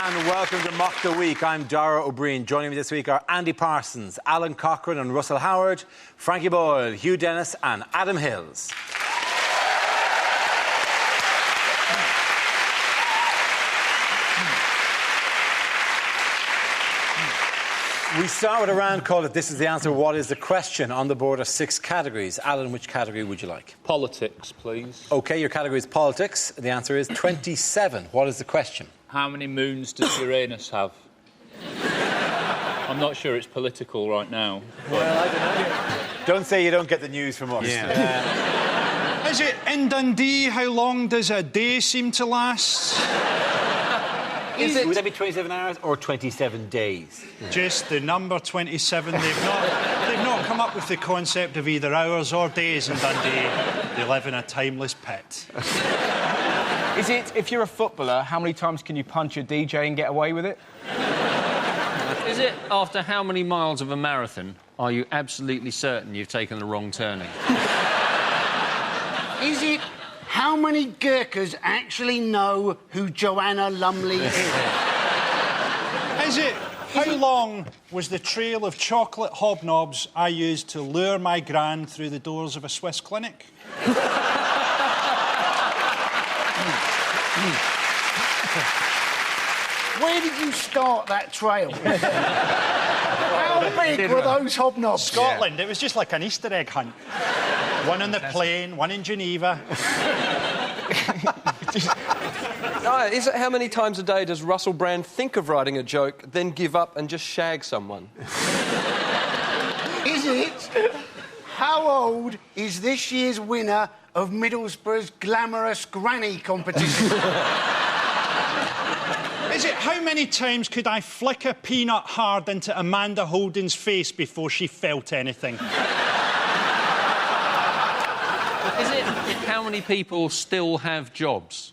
and welcome to Mock the Week. I'm Dara O'Brien. Joining me this week are Andy Parsons, Alun Cochrane and Russell Howard, Frankie Boyle, Hugh Dennis and Adam Hills. We start with a round called it This Is the Answer, What is the Question? On the board are 6 categories. Alan, which category would you like? Politics, please. OK, your category is politics. The answer is 27. What is the question? How many moons does Uranus have? I'm not sure it's political right now. Well, I don't know. Don't say you don't get the news from us. Yeah. Is it in Dundee? How long does a day seem to last? Would that be 27 hours or 27 days? Just the number 27. They've not come up with the concept of either hours or days in Dundee. They live in a timeless pit. Is it, if you're a footballer, how many times can you punch a DJ and get away with it? Is it after how many miles of a marathon are you absolutely certain you've taken the wrong turning? Is it how many Gurkhas actually know who Joanna Lumley is? Is it how long was the trail of chocolate hobnobs I used to lure my gran through the doors of a Swiss clinic? Where did you start that trail? How big were those hobnobs? Scotland. It was just like an Easter egg hunt. One on the plane, one in Geneva. Is it how many times a day does Russell Brand think of writing a joke, then give up and just shag someone? Is it how old is this year's winner of Middlesbrough's glamorous granny competition? Is it how many times could I flick a peanut hard into Amanda Holden's face before she felt anything? Is it how many people still have jobs?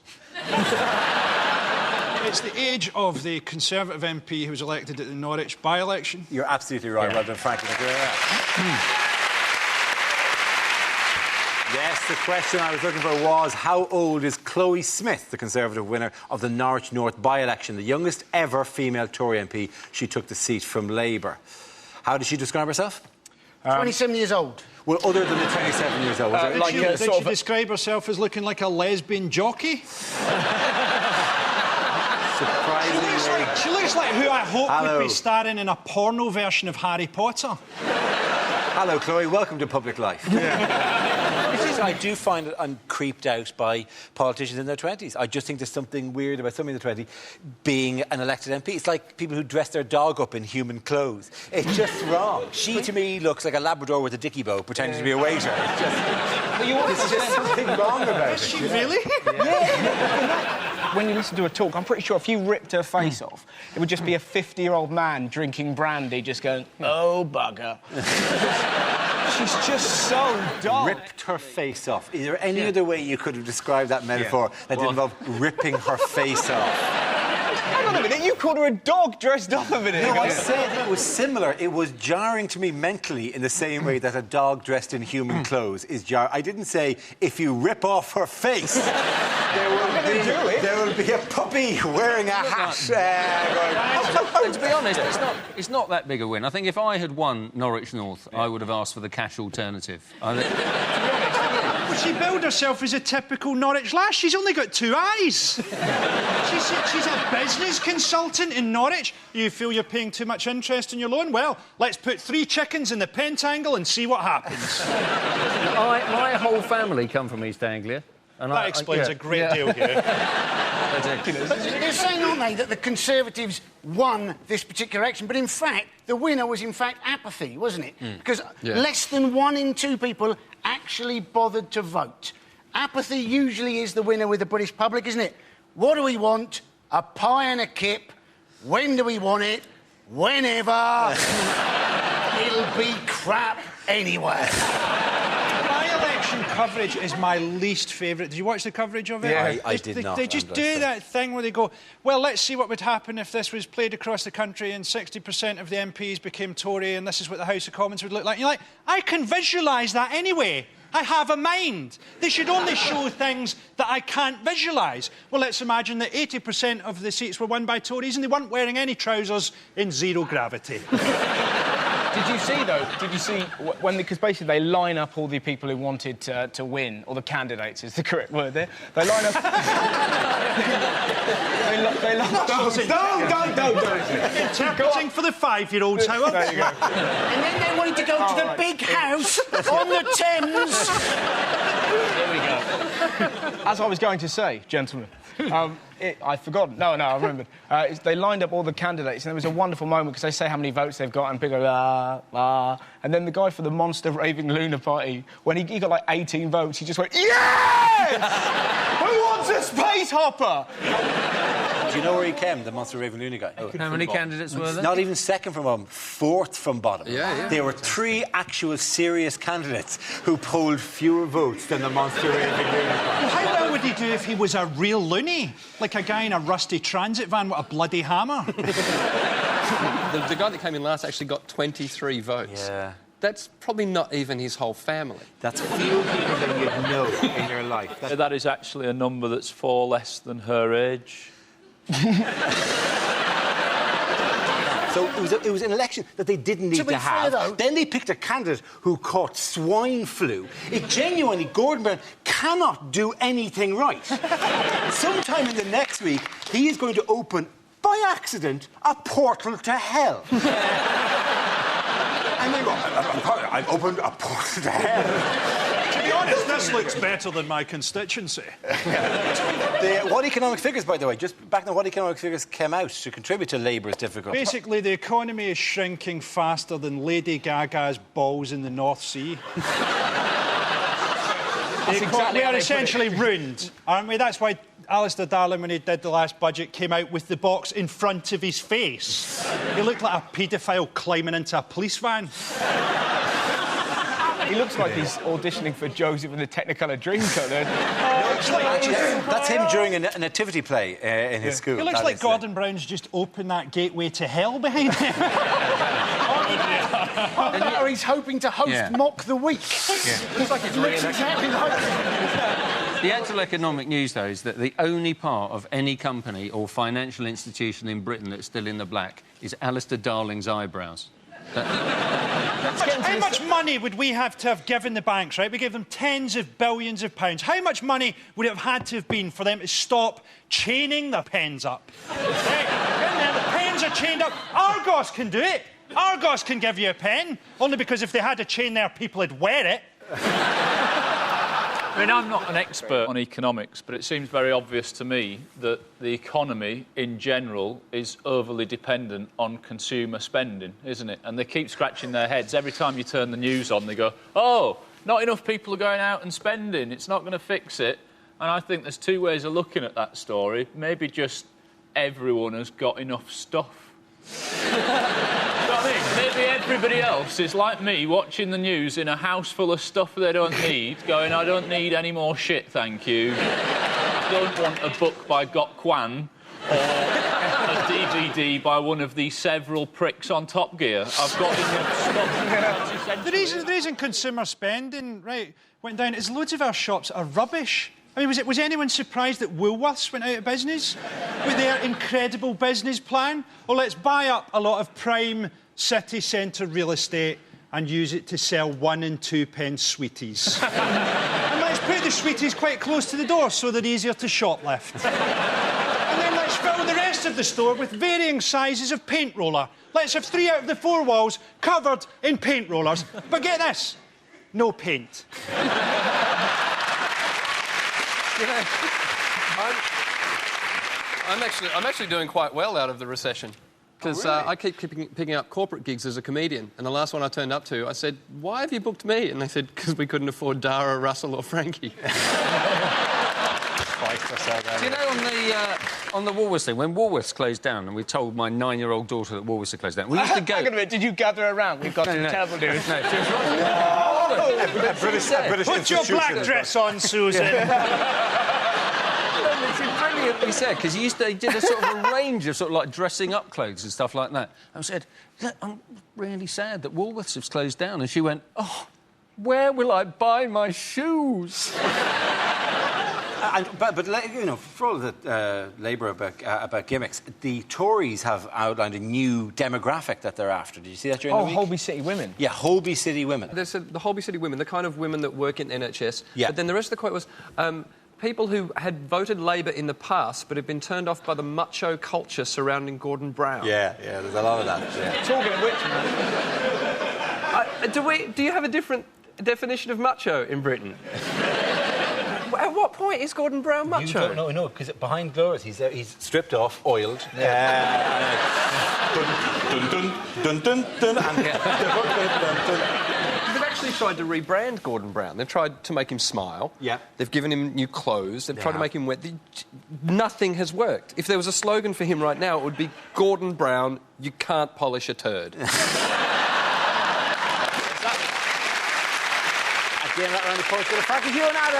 It's the age of the Conservative MP who was elected at the Norwich by-election. You're absolutely right. Well done, Frankie. Yes, the question I was looking for was how old is Chloe Smith, the Conservative winner of the Norwich North by-election, the youngest ever female Tory MP? She took the seat from Labour. How did she describe herself? 27 years old. Well, other than the 27 years old. Did she describe herself as looking like a lesbian jockey? Surprisingly. She looks like who I hope would be starring in a porno version of Harry Potter. Hello, Chloe. Welcome to public life. I do find that I'm creeped out by politicians in their 20s. I just think there's something weird about somebody in their 20s being an elected MP. It's like people who dress their dog up in human clothes. It's just wrong. She, to me, looks like a Labrador with a dicky bow pretending to be a waiter. It's just something wrong about it. Is she really? Yeah. When you listen to her talk, I'm pretty sure if you ripped her face off, it would just be a 50-year-old man drinking brandy just going, oh, bugger. She's just so dull. Ripped her face off. Is there any other way you could have described that metaphor that didn't involve ripping her face off? Hang on a minute, you called her a dog dressed up a minute ago. No, I said it was similar. It was jarring to me mentally in the same way that a dog dressed in human clothes is jarring. I didn't say, if you rip off her face, there will be a puppy wearing a hat. To be honest, it's not that big a win. I think if I had won Norwich North, I would have asked for the cash alternative. Well, she billed herself as a typical Norwich lass. She's only got 2 eyes. She's a business consultant in Norwich. You feel you're paying too much interest on your loan? Well, let's put 3 chickens in the pentangle and see what happens. My whole family come from East Anglia. And that explains a great deal here. They're saying, aren't they, that the Conservatives won this particular election, but in fact, the winner was in fact apathy, wasn't it? Because less than 1 in 2 people actually bothered to vote. Apathy usually is the winner with the British public, isn't it? What do we want? A pie and a kip. When do we want it? Whenever. It'll be crap anyway. By-election coverage is my least favourite. Did you watch the coverage of it? Yeah, I did not. They just do that thing where they go, well, let's see what would happen if this was played across the country and 60% of the MPs became Tory and this is what the House of Commons would look like. And you're like, I can visualise that anyway. I have a mind. They should only show things that I can't visualise. Well, let's imagine that 80% of the seats were won by Tories and they weren't wearing any trousers in zero gravity. Did you see, though, when... Because basically they line up all the people who wanted to win, or the candidates is the correct word there. They line up... Don't. Interpreting for the 5-year-olds, Howard. There you go. And then they wanted to go to the big house on the Thames. There we go. As I was going to say, gentlemen, I've forgotten. No, I remembered. They lined up all the candidates, and there was a wonderful moment because they say how many votes they've got, and people go, and then the guy for the Monster Raving Lunar Party, when he got like 18 votes, he just went, yes! Who wants a space hopper? Do you know where he came, the Monster Raven Lunar guy? How many candidates were there? Not even second from bottom, fourth from bottom. Yeah. There were 3 actual serious candidates who polled fewer votes than the Monster Raven Lunar guy. How well would he do if he was a real loony? Like a guy in a rusty transit van with a bloody hammer? The guy that came in last actually got 23 votes. Yeah. That's probably not even his whole family. That's fewer people than you'd know in your life. That is actually a number that's 4 less than her age. So it was an election that they didn't need to have. Fair, though, then they picked a candidate who caught swine flu. It genuinely, Gordon Brown cannot do anything right. Sometime in the next week, he is going to open, by accident, a portal to hell. And they go, I've opened a portal to hell. To be honest, this looks better than my constituency. What economic figures, by the way, just back then, what economic figures came out to contribute to Labour's difficult? Basically, the economy is shrinking faster than Lady Gaga's balls in the North Sea. We are essentially ruined, aren't we? That's why Alistair Darling, when he did the last budget, came out with the box in front of his face. He looked like a paedophile climbing into a police van. He looks like he's auditioning for Joseph and the Technicolor Dreamcoat. That's him during a nativity play in his school. It looks like Gordon Brown's just opened that gateway to hell behind him. Or he's hoping to host Mock the Week. It's like it looks exactly like... The actual economic news, though, is that the only part of any company or financial institution in Britain that's still in the black is Alistair Darling's eyebrows. How much money would we have to have given the banks, right? We gave them tens of billions of pounds. How much money would it have had to have been for them to stop chaining the pens up? Right? The pens are chained up. Argos can do it. Argos can give you a pen, only because if they had a chain there, people would wear it. I mean, I'm not an expert on economics, but it seems very obvious to me that the economy, in general, is overly dependent on consumer spending, isn't it? And they keep scratching their heads. Every time you turn the news on, they go, oh, not enough people are going out and spending. It's not going to fix it. And I think there's 2 ways of looking at that story. Maybe just everyone has got enough stuff. You know what I mean? Maybe everybody else is like me, watching the news in a house full of stuff they don't need, going, I don't need any more shit, thank you. I don't want a book by Gok Kwan or a DVD by one of the several pricks on Top Gear. I've got enough stuff. The reason consumer spending, right, went down is loads of our shops are rubbish. I mean, was anyone surprised that Woolworths went out of business with their incredible business plan? Or let's buy up a lot of prime city centre real estate and use it to sell 1 and 2 pence sweeties. And let's put the sweeties quite close to the door so they're easier to shoplift. And then let's fill the rest of the store with varying sizes of paint roller. Let's have 3 out of the 4 walls covered in paint rollers. But get this, no paint. You know, I'm actually doing quite well out of the recession. Because I keep picking up corporate gigs as a comedian. And the last one I turned up to, I said, why have you booked me? And they said, because we couldn't afford Dara, Russell or Frankie. Do you know, on the Woolworths thing, when Woolworths closed down, and we told my 9-year-old daughter that Woolworths had closed down, we used to go... Hang on a minute, did you gather her around? We've got some terrible news. No, she was British Put your black dress on, Susan. It's brilliantly said, because they did a sort of a range of sort of like dressing up clothes and stuff like that. I said, I'm really sad that Woolworths has closed down. And she went, oh, Where will I buy my shoes? But you know, for all the Labour about gimmicks, the Tories have outlined a new demographic that they're after. Did you see that during the week? Holby City women. Yeah, Holby City women. They said the Holby City women, the kind of women that work in NHS. Yeah. But then the rest of the quote was... people who had voted Labour in the past but had been turned off by the macho culture surrounding Gordon Brown. Yeah, there's a lot of that. Yeah. Talking of which, man... Do you have a different definition of macho in Britain? At what point is Gordon Brown macho? You don't know, no, because behind glories he's stripped off, oiled. Dun, dun, dun, dun, and They've actually tried to rebrand Gordon Brown. They've tried to make him smile. Yeah. They've given him new clothes. They've tried to make him wet. Nothing has worked. If there was a slogan for him right now, it would be Gordon Brown, you can't polish a turd. Again, that round of applause to Frankie, Hugh and Adam.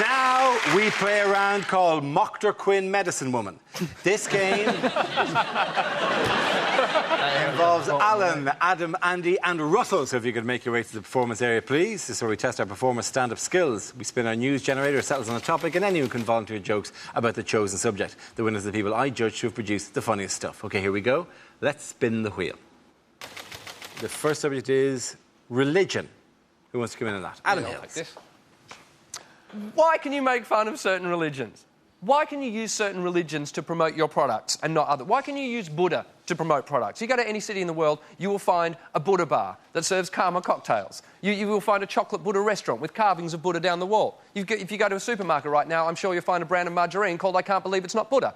Now we play a round called Mochter Quinn Medicine Woman. This game involves Alun, Adam, Andy and Russell. So if you could make your way to the performance area, please. This is where we test our performers' stand-up skills. We spin our news generator, settles on a topic, and anyone can volunteer jokes about the chosen subject. The winners are the people I judge to have produced the funniest stuff. OK, here we go. Let's spin the wheel. The first subject is religion. Who wants to come in on that? Adam Hills. Like this. Why can you make fun of certain religions? Why can you use certain religions to promote your products and not other? Why can you use Buddha to promote products? You go to any city in the world, you will find a Buddha bar that serves Karma cocktails. You will find a chocolate Buddha restaurant with carvings of Buddha down the wall. If you go to a supermarket right now, I'm sure you'll find a brand of margarine called I Can't Believe It's Not Buddha.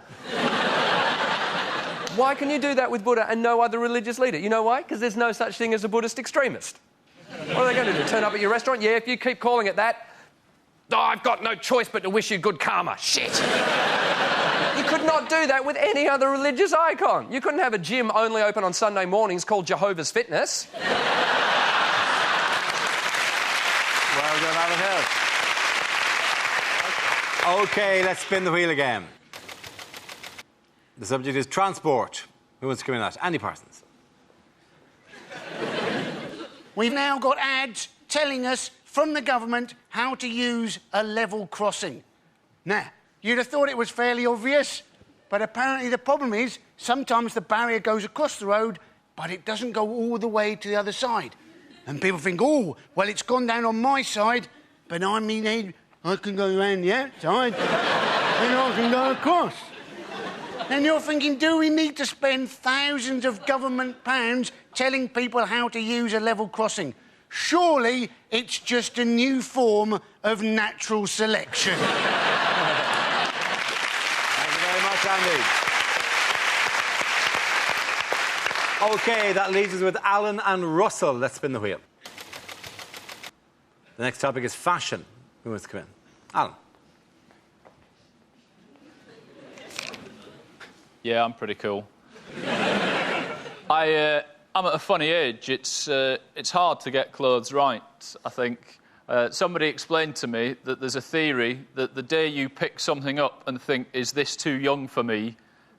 Why can you do that with Buddha and no other religious leader? You know why? Because there's no such thing as a Buddhist extremist. What are they going to do? Turn up at your restaurant? Yeah, if you keep calling it that... Oh, I've got no choice but to wish you good karma. Shit! You could not do that with any other religious icon. You couldn't have a gym only open on Sunday mornings called Jehovah's Fitness. Well done, Adam Hills. OK, let's spin the wheel again. The subject is transport. Who wants to come in on that? Andy Parsons. We've now got ads telling us from the government how to use a level crossing. Now, you'd have thought it was fairly obvious, but apparently the problem is sometimes the barrier goes across the road, but it doesn't go all the way to the other side. And people think, oh, well, it's gone down on my side, but I mean, I can go around the outside and I can go across. And you're thinking, do we need to spend thousands of government pounds telling people how to use a level crossing? Surely it's just a new form of natural selection. Thank you very much, Andy. OK, that leaves us with Alun and Russell. Let's spin the wheel. The next topic is fashion. Who wants to come in? Alun. Yeah, I'm pretty cool. I'm at a funny age. It's hard to get clothes right, I think. Somebody explained to me that there's a theory that the day you pick something up and think, is this too young for me,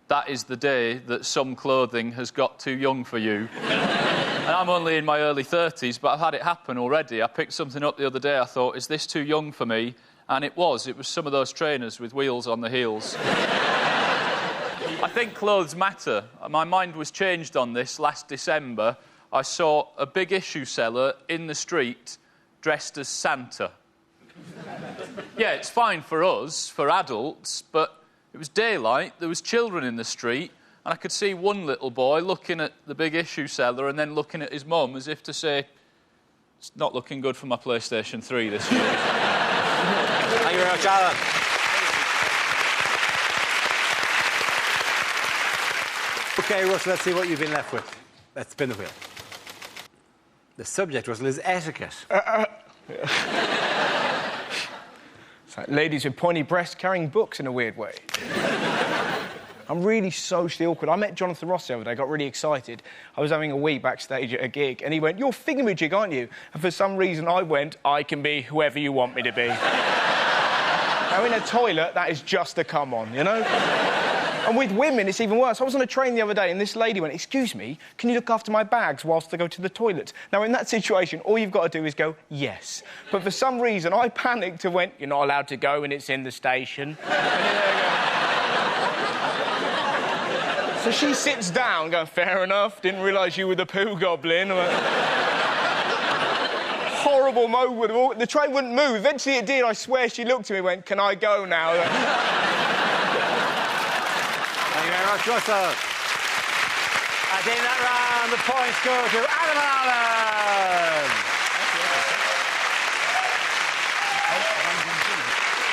that is the day that some clothing has got too young for you. And I'm only in my early 30s, but I've had it happen already. I picked something up the other day, I thought, is this too young for me? And it was. It was some of those trainers with wheels on the heels. I think clothes matter. My mind was changed on this last December. I saw a big issue seller in the street dressed as Santa. Yeah, it's fine for us, for adults, but it was daylight, there was children in the street, and I could see one little boy looking at the big issue seller and then looking at his mum as if to say, it's not looking good for my PlayStation 3 this year. Thank you very much, Alan. OK, Russell, let's see what you've been left with. Let's spin the wheel. The subject, Russell, is etiquette. It's like ladies with pointy breasts carrying books in a weird way. I'm really socially awkward. I met Jonathan Ross the other day, got really excited. I was having a wee backstage at a gig, and he went, "You're thingamajig, aren't you?" And for some reason I went, "I can be whoever you want me to be." Now, in a toilet, that is just a come-on, you know? And with women, it's even worse. I was on a train the other day and this lady went, "Excuse me, can you look after my bags whilst I go to the toilet?" Now, in that situation, all you've got to do is go, "Yes." But for some reason, I panicked and went, "You're not allowed to go and it's in the station." So she sits down, going, "Fair enough, didn't realise you were the poo goblin." Horrible moment. The train wouldn't move. Eventually it did. I swear she looked at me and went, "Can I go now?" Thank you very much, Russell. And in that round, the points go to Alun.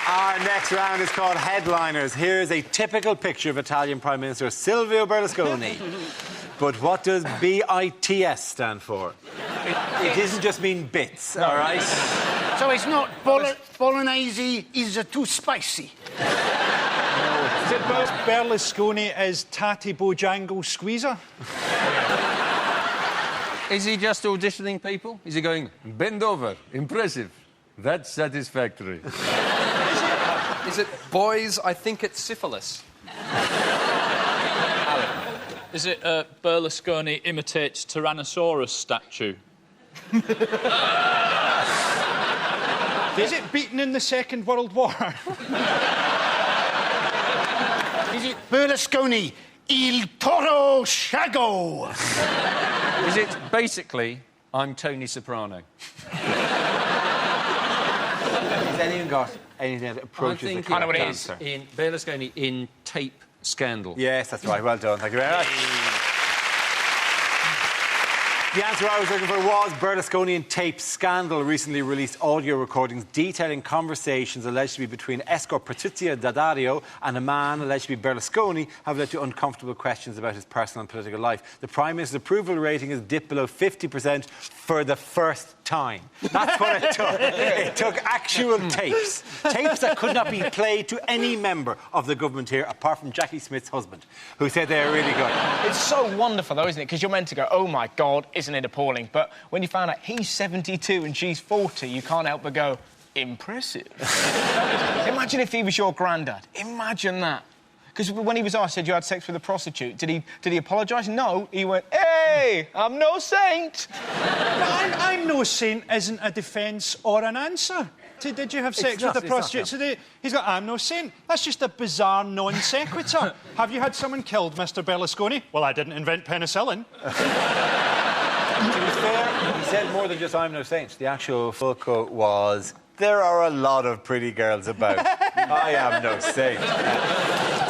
Our next round is called Headliners. Here's a typical picture of Italian Prime Minister Silvio Berlusconi. But what does BITS stand for? It doesn't just mean bits, all right? So it's not bolognese is too spicy. Is it Berlusconi is Tatty Bojangle Squeezer? Is he just auditioning people? Is he going, "Bend over, impressive, that's satisfactory"? Is it boys? I think it's syphilis. Is it Berlusconi imitates Tyrannosaurus statue? Is it beaten in the Second World War? Is it Berlusconi il toro shago? Is it basically, "I'm Tony Soprano"? Has anyone got anything that approaches the I know what correct it is. answer? In Berlusconi in Tape Scandal. Yes, that's right. Well done. Thank you very much. The answer I was looking for was Berlusconi in Tape Scandal. Recently released audio recordings detailing conversations alleged to be between escort Patrizia Daddario and a man alleged to be Berlusconi have led to uncomfortable questions about his personal and political life. The Prime Minister's approval rating has dipped below 50% for the first time. That's what it took. It took actual tapes. Tapes that could not be played to any member of the government here, apart from Jackie Smith's husband, who said they are really good. It's so wonderful, though, isn't it? Because you're meant to go, "Oh, my God, isn't it appalling?" But when you found out he's 72 and she's 40, you can't help but go, "Impressive." Imagine if he was your granddad. Imagine that. Because when he was asked, said you had sex with a prostitute, did he apologise? No. He went, "Hey, I'm no saint." But I'm no saint isn't a defence or an answer. Did you have sex with a prostitute today? He's got, "I'm no saint." That's just a bizarre non sequitur. Have you had someone killed, Mr. Berlusconi? Well, I didn't invent penicillin. To be fair, he said more than just "I'm no saint." The actual full quote was, "There are a lot of pretty girls about. I am no saint."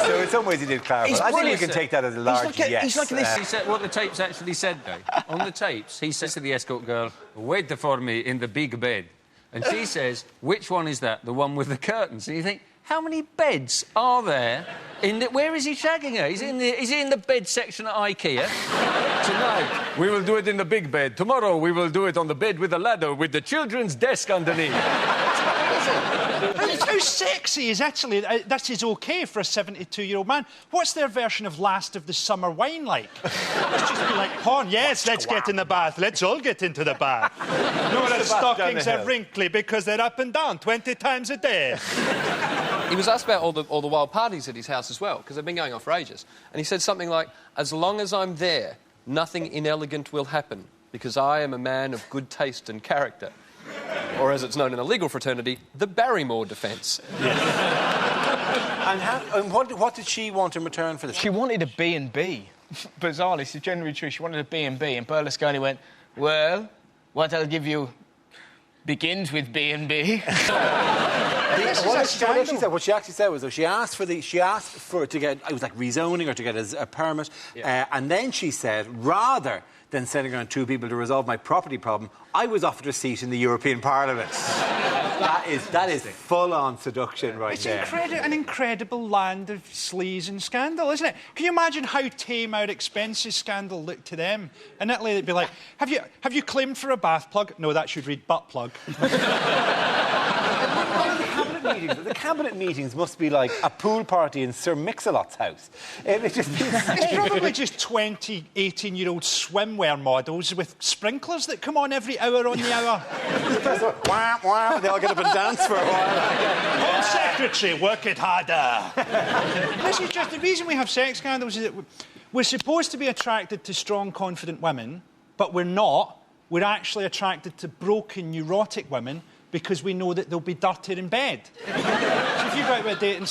So in some ways he did clarify. I think we can take that as a large yes. He's like this. He said what the tapes actually said, though. On the tapes, he says to the escort girl, "Wait for me in the big bed." And she says, "Which one is that? The one with the curtains?" And you think, how many beds are there in the... Where is he shagging her? Is he in the bed section at IKEA? "Tonight, we will do it in the big bed. Tomorrow, we will do it on the bed with a ladder with the children's desk underneath." How sexy is actually... that is OK for a 72-year-old man. What's their version of Last of the Summer Wine like? It's just be like porn. Yes, let's get in the bath. Let's all get into the bath. No, the stockings are wrinkly because they're up and down 20 times a day. He was asked about all the wild parties at his house as well, because they've been going on for ages. And he said something like, "As long as I'm there, nothing inelegant will happen, because I am a man of good taste and character." Or, as it's known in the legal fraternity, the Barrymore defence. Yes. And what did she want in return for this? She wanted a B&B. Bizarrely, this is genuinely true. She wanted a B&B, and Berlusconi went, "Well, what I'll give you begins with B&B." What she actually said was, though, she asked for it to get, it was like rezoning or to get a permit, and then she said, rather than sending around two people to resolve my property problem, I was offered a seat in the European Parliament. That is full-on seduction right there. It's an incredible land of sleaze and scandal, isn't it? Can you imagine how tame our expenses scandal looked to them? In Italy, they'd be like, have you claimed for a bath plug? No, that should read butt plug. One of the cabinet cabinet meetings must be like a pool party in Sir Mix-a-Lot's house. It's probably just 20 18-year-old swimwear models with sprinklers that come on every hour on the hour. Wah, wah, they all get up and dance for a while. Home Secretary, work it harder. This is just the reason we have sex scandals is that we're supposed to be attracted to strong, confident women, but we're not. We're actually attracted to broken, neurotic women because we know that they'll be dirtier in bed. So if you go out with a date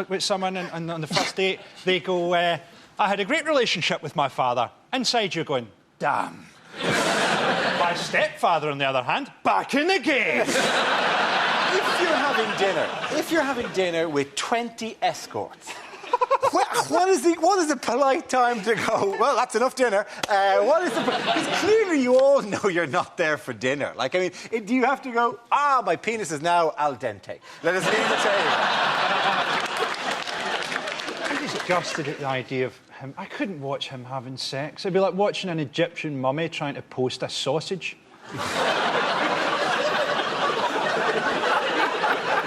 with someone and on the first date, they go, I had a great relationship with my father. Inside you're going, damn. My stepfather, on the other hand, back in the game. If you're having dinner with 20 escorts, what is the polite time to go, well, that's enough dinner? Because clearly you all know you're not there for dinner. Like, I mean, do you have to go, my penis is now al dente. Let us leave the table. I'm disgusted at the idea of him. I couldn't watch him having sex. It'd be like watching an Egyptian mummy trying to poast a sausage.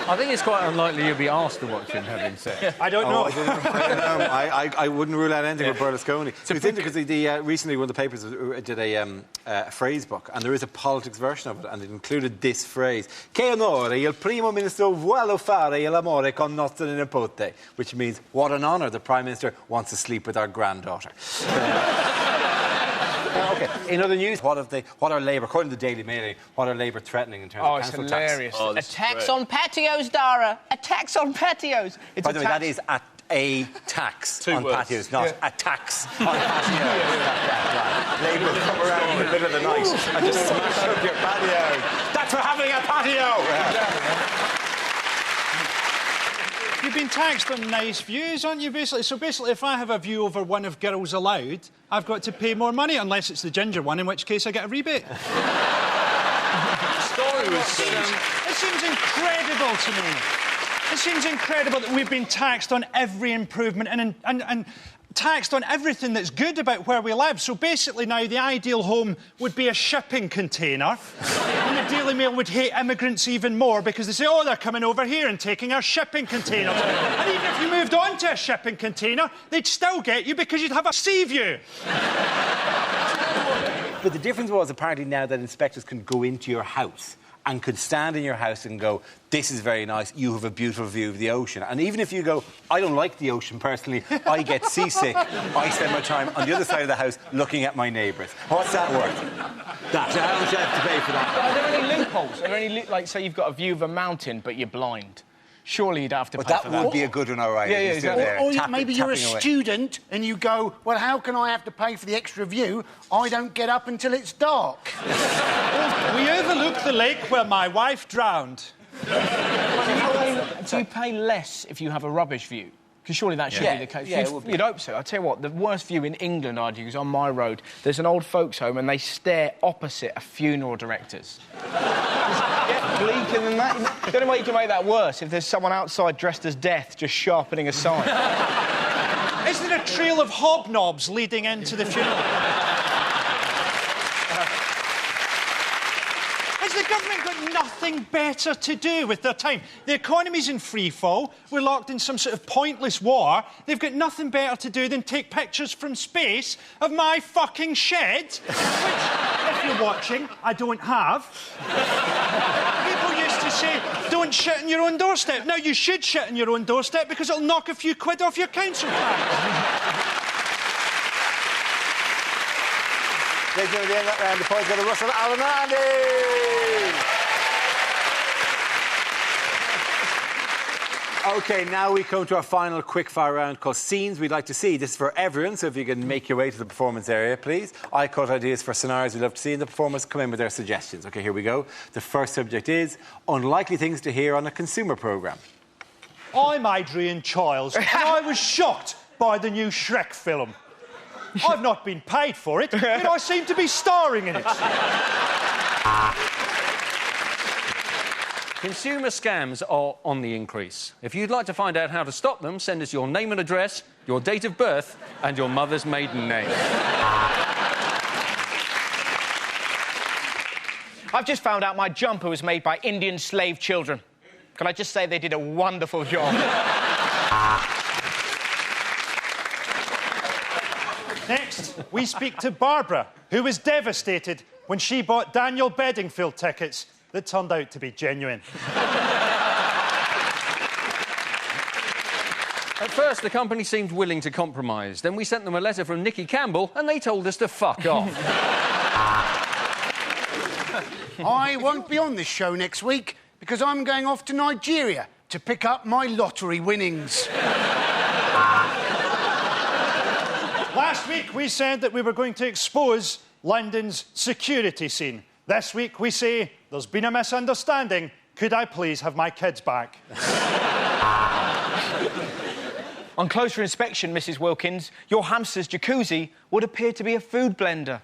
I think it's quite unlikely you'll be asked to watch him having sex. I don't know. I wouldn't rule out anything with Berlusconi. It's interesting because recently one of the papers did a phrase book, and there is a politics version of it, and it included this phrase: "Che onore il primo ministro vuole fare l'amore con nostra nipote," which means, what an honour, the Prime Minister wants to sleep with our granddaughter. Okay. In other news, what are Labour, according to the Daily Mail, what are Labour threatening in terms of council tax? Hilarious. Oh, a tax on patios, Dara. A tax on patios. By the way, that is a tax on patios, not a tax on patios. Labour will come around in the middle of the night and just smash up your patio. That's for having a patio! You've been taxed on nice views, aren't you, basically? So basically, if I have a view over one of Girls Aloud, I've got to pay more money, unless it's the ginger one, in which case I get a rebate. The story was... It seems incredible to me. It seems incredible that we've been taxed on every improvement and taxed on everything that's good about where we live. So basically now the ideal home would be a shipping container. And the Daily Mail would hate immigrants even more because they say, oh, they're coming over here and taking our shipping containers. And even if you moved on to a shipping container, they'd still get you because you'd have a sea view. But the difference was apparently now that inspectors can go into your house and could stand in your house and go, this is very nice, you have a beautiful view of the ocean. And even if you go, I don't like the ocean personally, I get seasick, I spend my time on the other side of the house looking at my neighbours. What's that worth? That. How much do I have to pay for that? Are there any loopholes? Are there any, like, say you've got a view of a mountain, but you're blind? Surely you'd have to pay for that. But that would be a good one, all right. Yeah, exactly. Or maybe you're a student and you go, well, how can I have to pay for the extra view? I don't get up until it's dark. We overlooked the lake where my wife drowned. Do you pay less if you have a rubbish view? Because surely that should be the case. Yeah, You'd hope so. I'll tell you what, the worst view in England, I argue, is on my road. There's an old folks' home and they stare opposite a funeral director's. Get bleaker than that. The only way you can make that worse if there's someone outside dressed as death just sharpening a sign. Is there a trail of hobnobs leading into the funeral? Has the government got nothing better to do with their time? The economy's in free fall. We're locked in some sort of pointless war. They've got nothing better to do than take pictures from space of my fucking shed, which, if you're watching, I don't have. People used to say, don't shit on your own doorstep. Now, you should shit on your own doorstep because it'll knock a few quid off your council tax. Ladies and gentlemen, that round the points go to Russell, Alun and Andy. OK, now we come to our final quick-fire round called Scenes We'd Like to See. This is for everyone, so if you can make your way to the performance area, please. I caught ideas for scenarios we'd love to see in the performance. Come in with their suggestions. OK, here we go. The first subject is unlikely things to hear on a consumer programme. I'm Adrian Childs, and I was shocked by the new Shrek film. I've not been paid for it, yet I seem to be starring in it. Consumer scams are on the increase. If you'd like to find out how to stop them, send us your name and address, your date of birth, and your mother's maiden name. I've just found out my jumper was made by Indian slave children. Can I just say they did a wonderful job? Next, we speak to Barbara, who was devastated when she bought Daniel Bedingfield tickets that turned out to be genuine. At first, the company seemed willing to compromise. Then we sent them a letter from Nicky Campbell, and they told us to fuck off. I won't be on this show next week because I'm going off to Nigeria to pick up my lottery winnings. Last week, we said that we were going to expose London's security scene. This week, we say, there's been a misunderstanding. Could I please have my kids back? On closer inspection, Mrs. Wilkins, your hamster's jacuzzi would appear to be a food blender.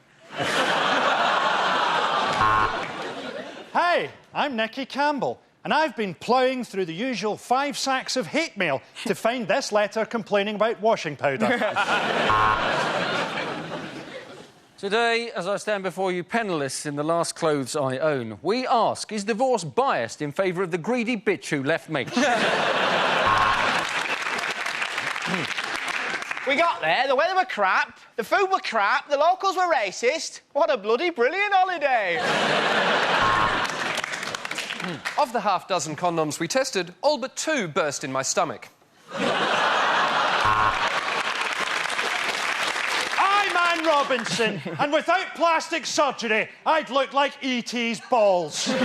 Hi, I'm Nicky Campbell, and I've been ploughing through the usual 5 sacks of hate mail to find this letter complaining about washing powder. Today, as I stand before you penniless in the last clothes I own, we ask, is divorce biased in favour of the greedy bitch who left me? We got there, the weather were crap, the food were crap, the locals were racist. What a bloody brilliant holiday! Of the half-dozen condoms we tested, all but 2 burst in my stomach. I'm Anne Robinson, and without plastic surgery, I'd look like E.T.'s balls. OK,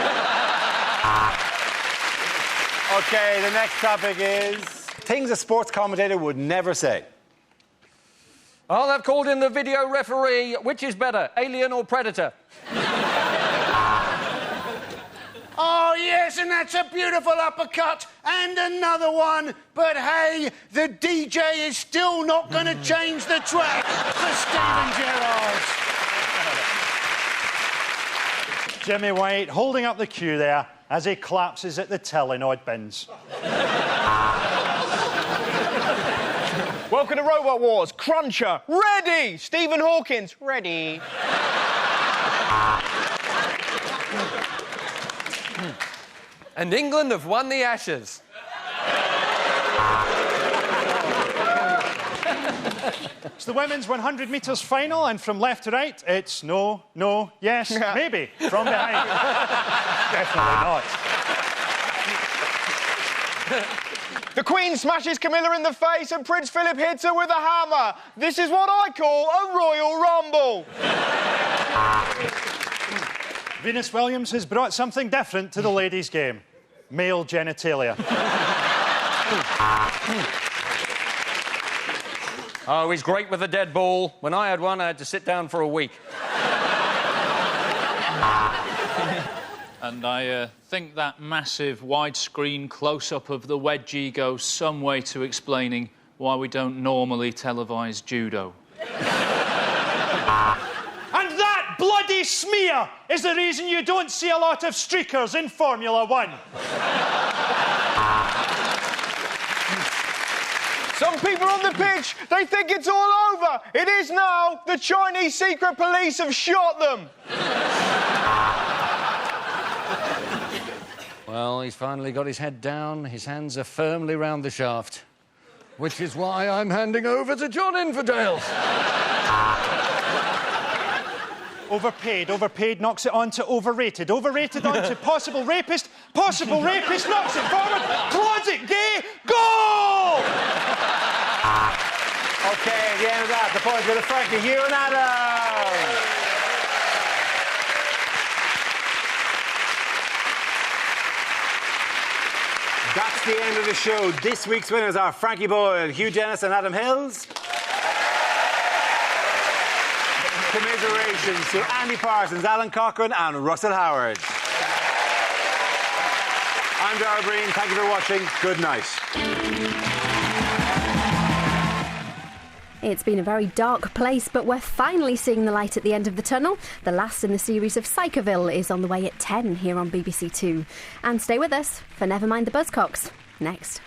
the next topic is things a sports commentator would never say. Oh, they've called in the video referee. Which is better, Alien or Predator? Oh, yes, and that's a beautiful uppercut. And another one. But, hey, the DJ is still not going to change the track for Stephen Gerrard. Jimmy White holding up the cue there as he collapses at the Telenord bins. Welcome to Robot Wars. Cruncher, ready! Stephen Hawkins, ready. And England have won the Ashes. It's the women's 100 metres final, and from left to right, it's no, no, yes, maybe, from behind. Definitely not. The Queen smashes Camilla in the face and Prince Philip hits her with a hammer. This is what I call a Royal Rumble. Venus Williams has brought something different to the ladies' game. Male genitalia. Oh, he's great with a dead ball. When I had one, I had to sit down for a week. And I think that massive widescreen close-up of the wedgie goes some way to explaining why we don't normally televise judo. And that bloody smear is the reason you don't see a lot of streakers in Formula 1. Some people on the pitch, they think it's all over. It is now. The Chinese secret police have shot them. Well, he's finally got his head down. His hands are firmly round the shaft. Which is why I'm handing over to John Infidel. Overpaid knocks it on to overrated. Overrated on to possible rapist knocks it forward, clods it gay, goal! OK, at the end of that, the points go to Frankie, Hugh and Adam. That's the end of the show. This week's winners are Frankie Boyle, Hugh Dennis and Adam Hills. Commiserations to Andy Parsons, Alun Cochrane and Russell Howard. I'm Dara. Thank you for watching. Good night. It's been a very dark place, but we're finally seeing the light at the end of the tunnel. The last in the series of Psychoville is on the way at 10 here on BBC Two. And stay with us for Never Mind the Buzzcocks. Next.